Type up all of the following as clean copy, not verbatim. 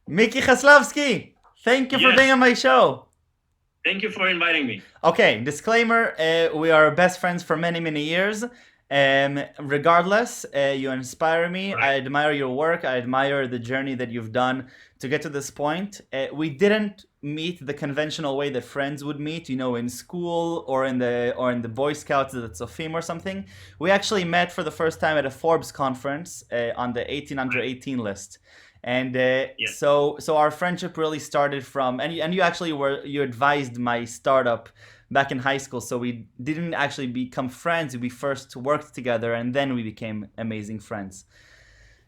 Miki Haslavsky, thank you for being Yes, on my show. thank you for inviting me. Okay, disclaimer, we are best friends for many, many years. Regardless, you inspire me. I Right. admire your work. I admire the journey that you've done to get to this point. We didn't meet the conventional way that friends would meet, in school or in the Boy Scouts at Sofim or something. We actually met for the first time at a Forbes conference on the 18 under Right. 18 list. And Yes. so our friendship really started from, and you actually you advised my startup back in high school. So we didn't actually become friends. We first worked together, and then we became amazing friends.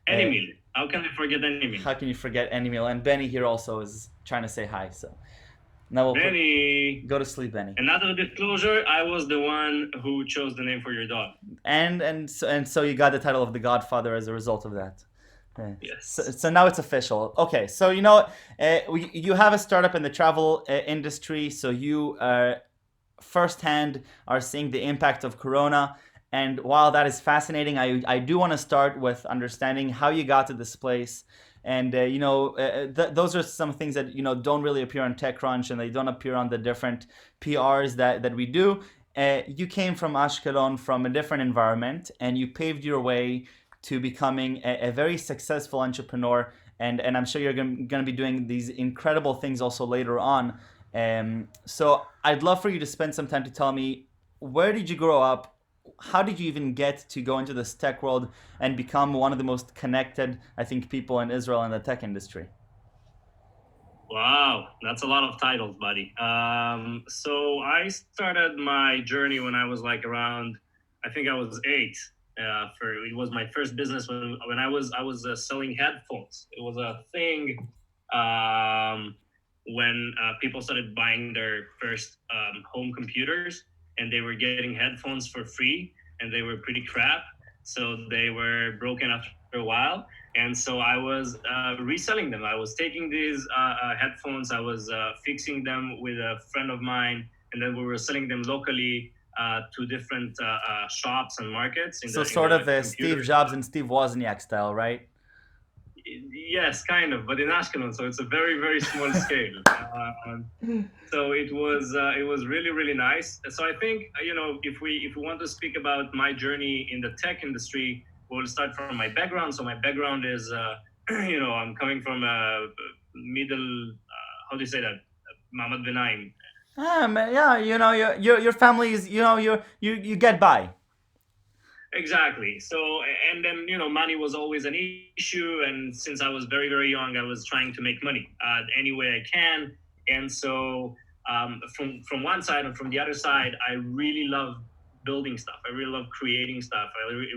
Any Uh, meal. How can I forget any meal? how can you forget Emil? And Benny here also is trying to say hi. So now we'll put Benny. go to sleep, Benny. Another disclosure, I was the one who chose the name for your dog. And so you got the title of the Godfather as a result of that. Yeah. So, Yes. so now it's official. Okay, so you have a startup in the travel industry, so you firsthand are seeing the impact of Corona. And while that is fascinating, I do want to start with understanding how you got to this place. And those are some things that don't really appear on TechCrunch, and they don't appear on the different PRs that we do. You came from Ashkelon, from a different environment, and you paved your way to becoming a very successful entrepreneur. And I'm sure you're going to be doing these incredible things also later on. So I'd love for you to spend some time to tell me, where did you grow up? How did you even get to go into this tech world and become one of the most connected, I think, people in Israel in the tech industry? Wow, that's a lot of titles, buddy. So I started my journey when I was like around, I think I was 8. For it was my first business when I was selling headphones. It was a thing when people started buying their first home computers, and they were getting headphones for free, and they were pretty crap. So they were broken after a while, and so I was reselling them. I was taking these headphones, I was fixing them with a friend of mine, and then we were selling them locally to different shops and markets in So the sort of a computer. Steve Jobs and Steve Wozniak style, right? Yes, kind of, but in Ashkelon, so it's a very very small scale. So it was really really nice. So I think if we want to speak about my journey in the tech industry, we'll start from my background. So my background is I'm coming from a middle. How do you say that? Mamad Benaim. Yeah, your family is, you get by. Exactly. So, and then, money was always an issue. And since I was very, very young, I was trying to make money any way I can. And so, from one side and from the other side, I really love building stuff. I really love creating stuff.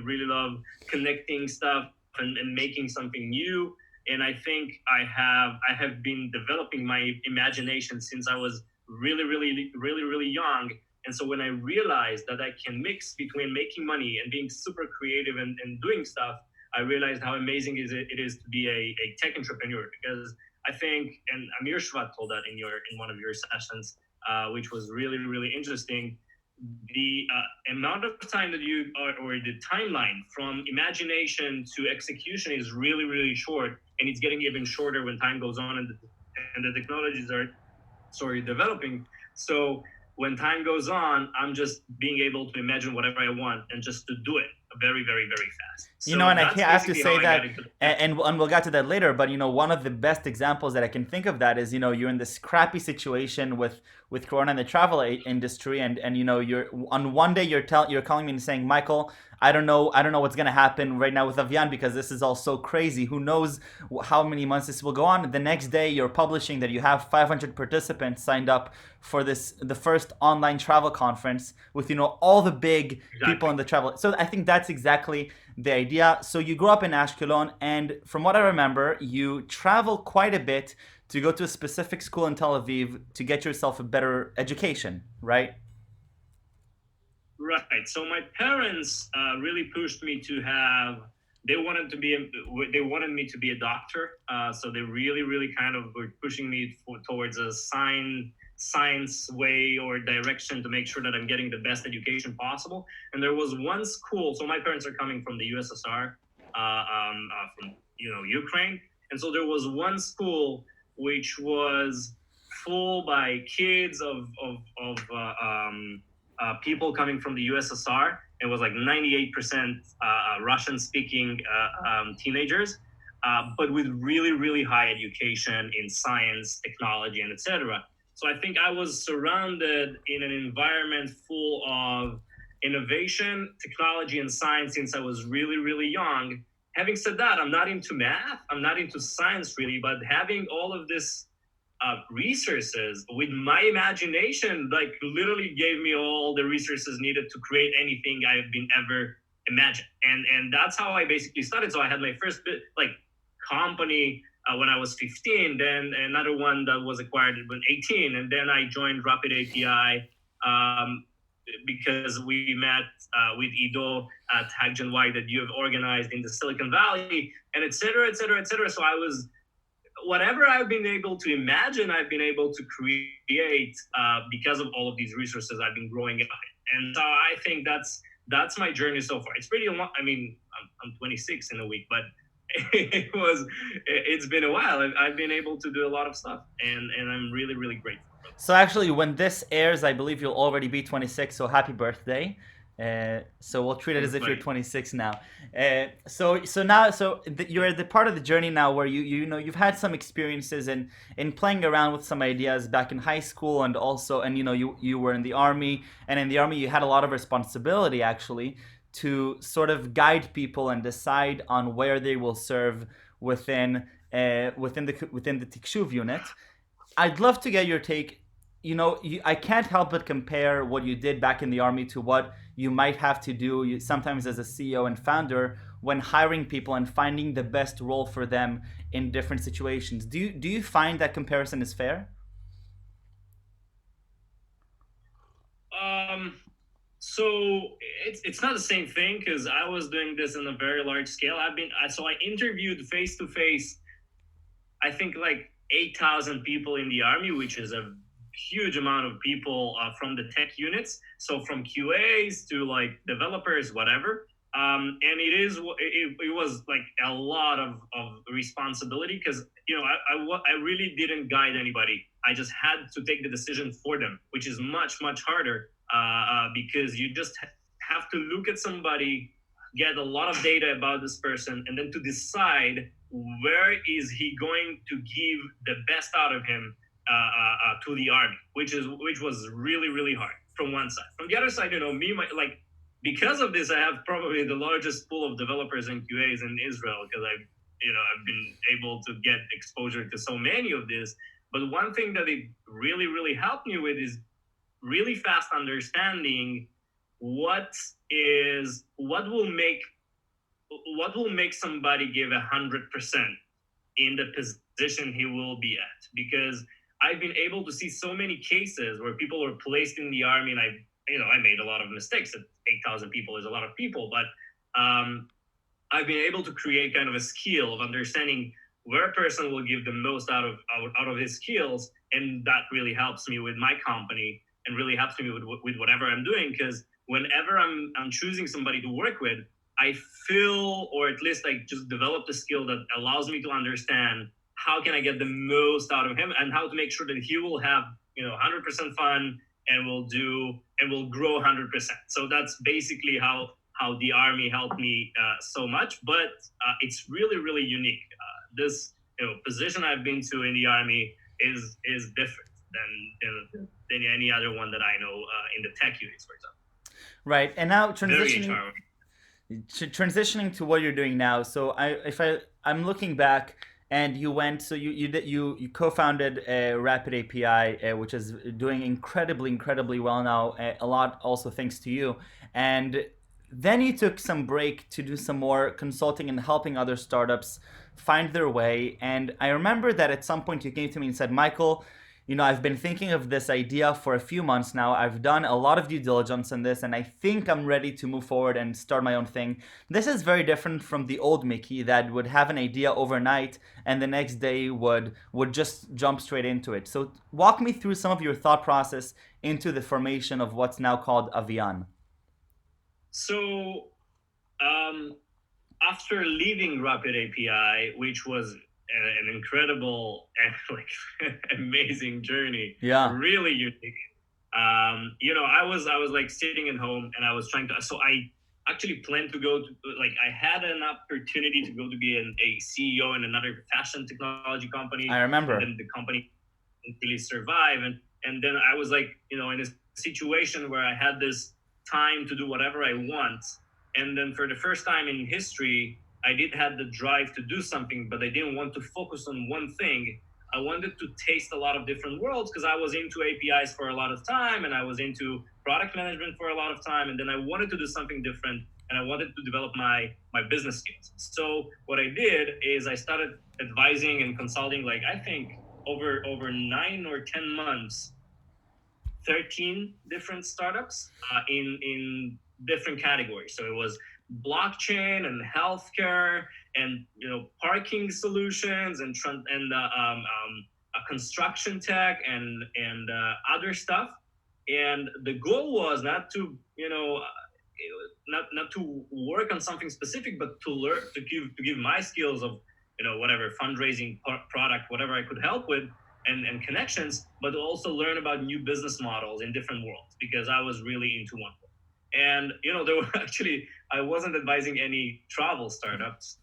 Really love connecting stuff and making something new. And I think I have been developing my imagination since I was really, really, really, really young. And so when I realized that I can mix between making money and being super creative and doing stuff, I realized how amazing it is to be a tech entrepreneur. Because I think, and Amir Shvat told that in one of your sessions, which was really really interesting. The amount of time that you are, or the timeline from imagination to execution is really really short, and it's getting even shorter when time goes on and the technologies are developing. So when time goes on, I'm just being able to imagine whatever I want and just to do it very, very, very fast. So And that's I have to basically how say I got that, into the tech. and we'll get to that later. But one of the best examples that I can think of that is, you're in this crappy situation with Corona in the travel industry, and you're on one day you're calling me and saying, Michael, I don't know what's gonna happen right now with Avian, because this is all so crazy. Who knows how many months this will go on? The next day you're publishing that you have 500 participants signed up for the first online travel conference with all the big people Exactly. in the travel. So I think that's exactly the idea. So you grew up in Ashkelon, and from what I remember, you travel quite a bit to go to a specific school in Tel Aviv to get yourself a better education, right? Right. So my parents really pushed me to have. They wanted to be. They wanted me to be a doctor. So they really, really kind of were pushing me towards a science way or direction to make sure that I'm getting the best education possible. And there was one school. So my parents are coming from the USSR, from Ukraine, and so there was one school which was full by kids of people coming from the USSR. It was like 98% Russian speaking teenagers, but with really, really high education in science, technology, and etc. So I think I was surrounded in an environment full of innovation, technology, and science since I was really, really young. Having said that, I'm not into math, I'm not into science really, but having all of this resources with my imagination, like literally gave me all the resources needed to create anything I've been ever imagined. And that's how I basically started. So I had my first like company when I was 15, then another one that was acquired when 18, and then I joined Rapid API because we met with Ido at Hackgen Y that you have organized in the Silicon Valley, and et cetera, et cetera, et cetera. So I was whatever I've been able to imagine, I've been able to create because of all of these resources I've been growing up in. And so I think that's my journey so far. It's pretty long. I mean, I'm 26 in a week, but it's been a while. I've been able to do a lot of stuff, and I'm really, really grateful. So actually, when this airs, I believe you'll already be 26. So happy birthday! So we'll treat it as if you're 26 now. You're at the part of the journey now where you've had some experiences in playing around with some ideas back in high school, and also you were in the army, and in the army you had a lot of responsibility actually to sort of guide people and decide on where they will serve within the Tikshuv unit. I'd love to get your take. I can't help but compare what you did back in the army to what you might have to do sometimes as a CEO and founder when hiring people and finding the best role for them in different situations. Do you find that comparison is fair? So it's not the same thing because I was doing this on a very large scale. I interviewed face to face, I think like 8,000 people in the army, which is a huge amount of people from the tech units. So from QAs to like developers, whatever. And it was like a lot of responsibility because I really didn't guide anybody. I just had to take the decision for them, which is much harder because you just have to look at somebody, get a lot of data about this person, and then to decide where is he going to give the best out of him to the army, which was really hard from one side. From the other side, because of this, I have probably the largest pool of developers and QAs in Israel because I've been able to get exposure to so many of this. But one thing that it really helped me with is really fast understanding what will make somebody give 100% in the position he will be at, because I've been able to see so many cases where people were placed in the army, and I made a lot of mistakes. 8,000 people is a lot of people, but I've been able to create kind of a skill of understanding where a person will give the most out of his skills, and that really helps me with my company and really helps me with whatever I'm doing. Because whenever I'm choosing somebody to work with, I feel, or at least I just developed a skill that allows me to understand how can I get the most out of him and how to make sure that he will have 100% fun and will grow 100%. So that's basically how the army helped me so much. But it's really unique. This position I've been to in the army is different than any other one that I know in the tech units, for example. Right, and now Very transitioning to what you're doing now. So I'm looking back, and you co-founded Rapid API, which is doing incredibly well now. A lot also thanks to you, and then you took some break to do some more consulting and helping other startups find their way. And I remember that at some point you came to me and said, Michael, I've been thinking of this idea for a few months now. I've done a lot of due diligence on this, and I think I'm ready to move forward and start my own thing. This is very different from the old Mickey that would have an idea overnight and the next day would just jump straight into it. So walk me through some of your thought process into the formation of what's now called Avian. So um, after leaving Rapid API, which was an incredible and like amazing journey, Yeah, really unique. I was like sitting at home and I was trying to. So I actually planned to go to, like, I had an opportunity to go to be a CEO in another fashion technology I company, and remember. then the company didn't really survive, and then I was like, in a situation where I had this time to do whatever I want, and then for the first time in history, I did have the drive to do something, but I didn't want to focus on one thing. I wanted to taste a lot of different worlds because I was into APIs for a lot of time and I was into product management for a lot of time. And then I wanted to do something different and I wanted to develop my business skills. So what I did is I started advising and consulting, like, I think over 9 or 10 months, 13 different startups in different categories. So it was blockchain and healthcare and parking solutions and construction tech and other stuff. And the goal was not to not to work on something specific, but to learn to give my skills of whatever fundraising product, whatever I could help with, and connections, but also learn about new business models in different worlds because I was really into one. And there were actually, I wasn't advising any travel startups,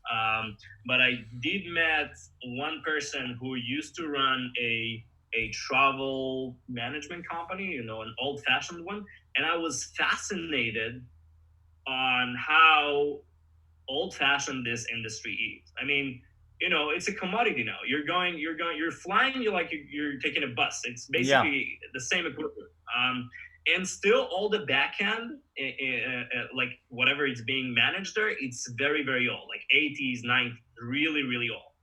but I did met one person who used to run a travel management company, an old fashioned one, and I was fascinated on how old fashioned this industry is. I mean, it's a commodity now. You're flying. You're taking a bus. It's Yeah. basically the same equipment. And still, all the back end, like whatever is being managed there, it's very, very old, like 80s, 90s, really, really old.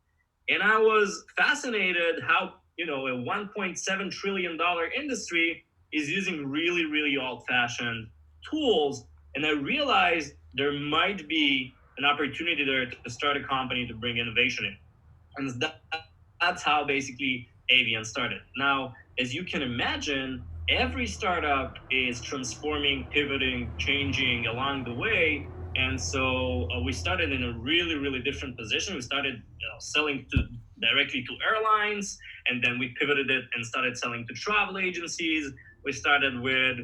And I was fascinated how, a $1.7 trillion industry is using really, really old fashioned tools. And I realized there might be an opportunity there to start a company to bring innovation in. And that's how basically Avian started. Now, as you can imagine, every startup is transforming, pivoting, changing along the way. And so we started in a really, really different position. We started selling directly to airlines, and then we pivoted it and started selling to travel agencies. We started with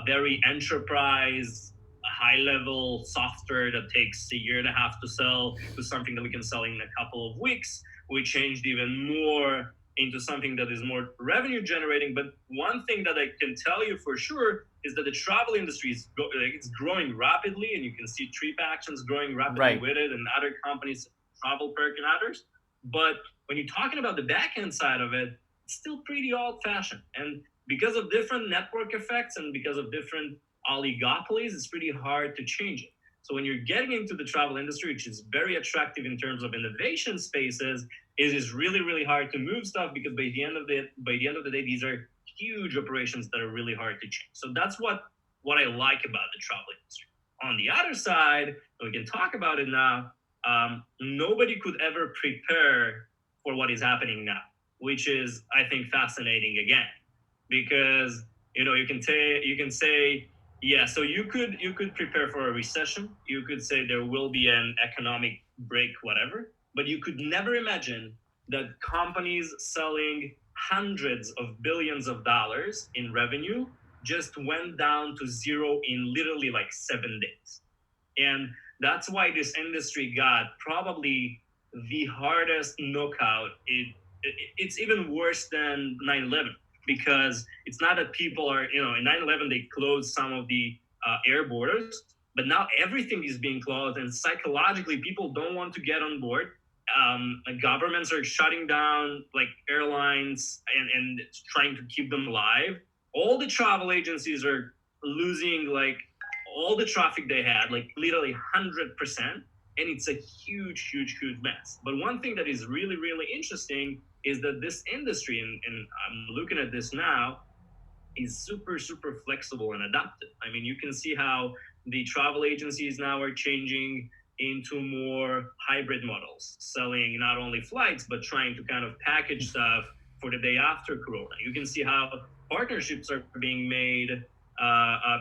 very enterprise, high level software that takes a year and a half to sell to something that we can sell in a couple of weeks. We changed even more into something that is more revenue generating. But one thing that I can tell you for sure is that the travel industry is it's growing rapidly, and you can see Trip Actions growing rapidly Right. with it, and other companies, Travel Perk and others. But when you're talking about the back end side of it, it's still pretty old fashioned. And because of different network effects and because of different oligopolies, it's pretty hard to change it. So when you're getting into the travel industry, which is very attractive in terms of innovation spaces, it is really, really hard to move stuff because by the end of the day, these are huge operations that are really hard to change. So that's what I like about the travel industry. On the other side, we can talk about it now. Nobody could ever prepare for what is happening now, which is, I think, fascinating again, because you can say, yeah, so you could prepare for a recession. You could say there will be an economic break, whatever, but you could never imagine that companies selling hundreds of billions of dollars in revenue just went down to zero in literally like 7 days. And that's why this industry got probably the hardest knockout. It's even worse than 9/11 because it's not that people are, in 9/11 they closed some of the air borders, but now everything is being closed, and psychologically people don't want to get on board. Governments are shutting down like airlines and trying to keep them alive. All the travel agencies are losing like all the traffic they had, like literally 100%, and it's a huge, huge, huge mess. But one thing that is really, really interesting is that this industry, and I'm looking at this now, is super super flexible and adaptive. I mean, you can see how the travel agencies now are changing into more hybrid models, selling not only flights but trying to kind of package stuff for the day after Corona. You can see how partnerships are being made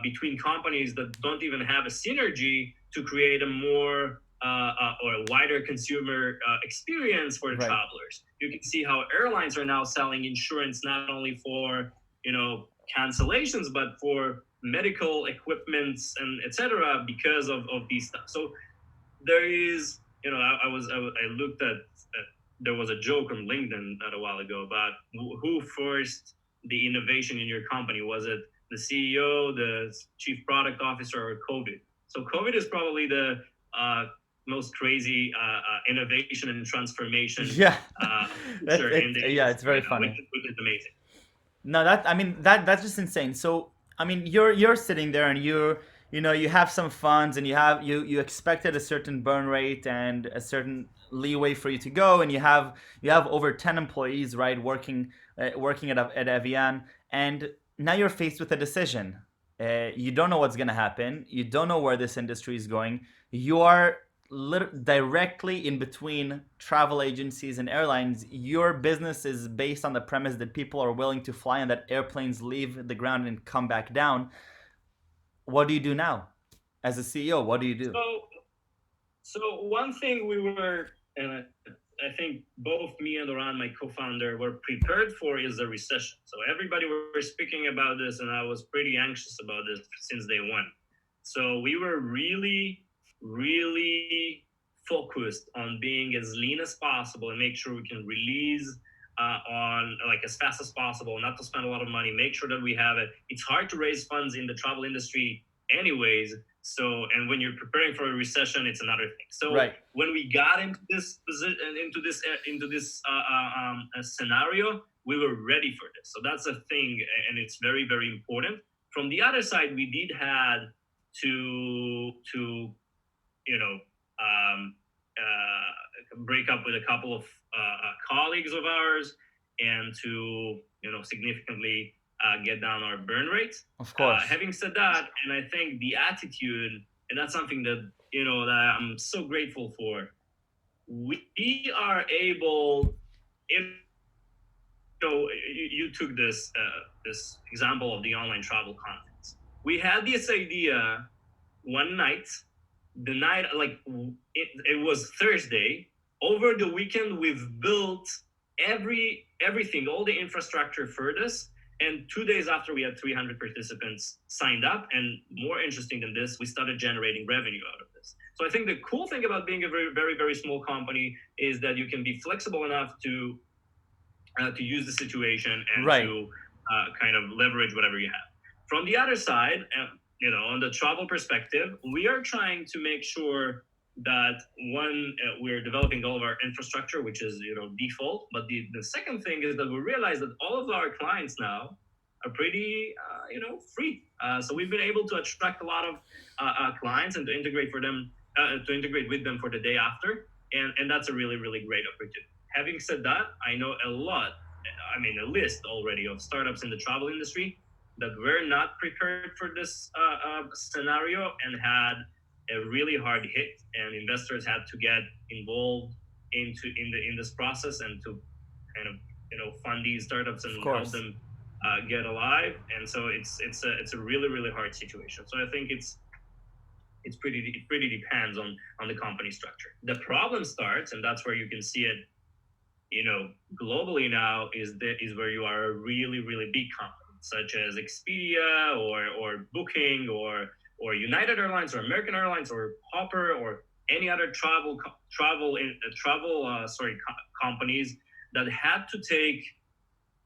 between companies that don't even have a synergy to create a more or a wider consumer experience for the Right. travelers. You can see how airlines are now selling insurance not only for cancellations but for medical equipments and etc. because of these stuff. So there is, I looked at there was a joke on LinkedIn not a while ago about who forced the innovation in your company. Was it the CEO, the chief product officer, or COVID? So COVID is probably the most crazy innovation and transformation Yeah. That feature in it the yeah, industry it's right very now, which, funny. which is amazing. No, that I mean that's just insane. So I mean you're sitting there and you have some funds and you expected a certain burn rate and a certain leeway for you to go, and you have over 10 employees, right, working at Avian, and now you're faced with a decision. You don't know what's going to happen. You don't know where this industry is going. You are directly in between travel agencies and airlines. Your business is based on the premise that people are willing to fly and that airplanes leave the ground and come back down. What do you do now? As a CEO, what do you do? So one thing we were, and I think both me and Oran, my co-founder, were prepared for is a recession. So everybody were speaking about this, and I was pretty anxious about this since day one. So we were really, really focused on being as lean as possible and make sure we can release on like as fast as possible, not to spend a lot of money, make sure that we have it. It's hard to raise funds in the travel industry anyways. So, and when you're preparing for a recession, it's another thing. So Right. when we got into this position, into this scenario, we were ready for this. So that's a thing, and it's very very important. From the other side, we did had to you know break up with a couple of colleagues of ours, and to significantly get down our burn rates. Of course. Having said that, and I think the attitude, and that's something that that I'm so grateful for. We are able, if you took this example of the online travel conference. We had this idea one night, the night like it was Thursday. Over the weekend, we've built everything, all the infrastructure for this. And 2 days after, we had 300 participants signed up. And more interesting than this, we started generating revenue out of this. So I think the cool thing about being a very, very, very small company is that you can be flexible enough to use the situation and Right. to kind of leverage whatever you have. From the other side, on the travel perspective, we are trying to make sure that one, we're developing all of our infrastructure, which is default. But the second thing is that we realize that all of our clients now are pretty free. So we've been able to attract a lot of clients and to integrate with them for the day after, and that's a really really great opportunity. Having said that, I know a list already of startups in the travel industry that were not prepared for this scenario and had a really hard hit, and investors had to get involved in this process and to kind of fund these startups Of and help course. them get alive. And so it's a really really hard situation. So I think it pretty depends on the company structure. The problem starts, and that's where you can see it globally now, is where you are a really really big company such as Expedia or Booking or United Airlines or American Airlines or Hopper or any other companies that had to take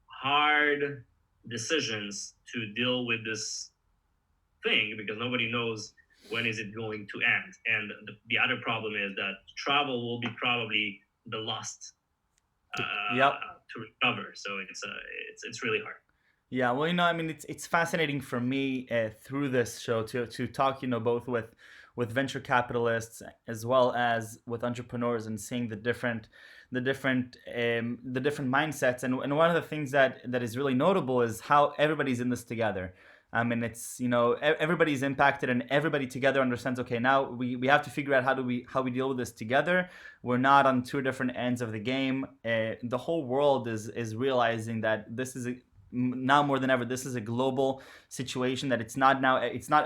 hard decisions to deal with this thing, because nobody knows when is it going to end. And the other problem is that travel will be probably the last Yep. to recover. So it's really hard. Yeah, well, I mean, it's fascinating for me through this show to talk, both with venture capitalists as well as with entrepreneurs and seeing the different mindsets. And one of the things that is really notable is how everybody's in this together. I mean, it's everybody's impacted and everybody together understands. Okay, now we have to figure out how we deal with this together. We're not on two different ends of the game. The whole world is realizing that this is now more than ever, this is a global situation, that it's not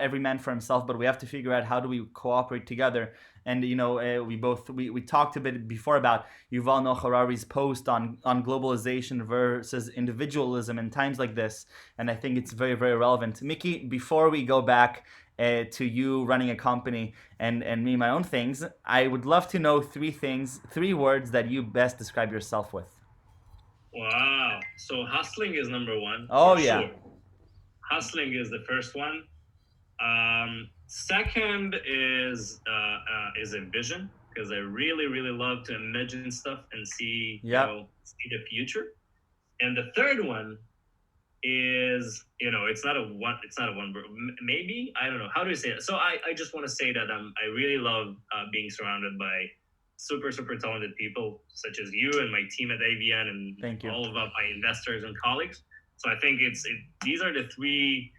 every man for himself, but we have to figure out how do we cooperate together. And we talked a bit before about Yuval Noah Harari's post on globalization versus individualism in times like this, and I think it's very, very relevant. Mickey, before we go back to you running a company and me my own things, I would love to know three words that you best describe yourself with. Wow. So hustling is number one Oh for yeah. sure. Hustling is the first one. Second is a vision, because I really really love to imagine stuff and see Yep. see the future. And the third one is, it's not a one word. Maybe, I don't know how do I say it. So I just want to say that I really love being surrounded by super super talented people such as you and my team at Avian Thank and you. all of my investors and colleagues. So I think these are the three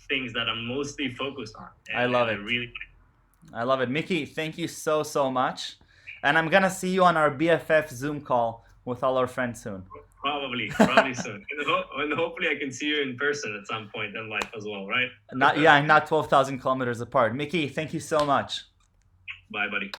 things that I'm mostly focused on, I and love I it. really I love it. Mickey, thank you so, so much. And I'm going to see you on our BFF Zoom call with all our friends soon. probably soon, and hopefully I can see you in person at some point in life as well, right? Not, yeah, not 12,000 kilometers apart. Mickey, thank you so much. Bye, buddy.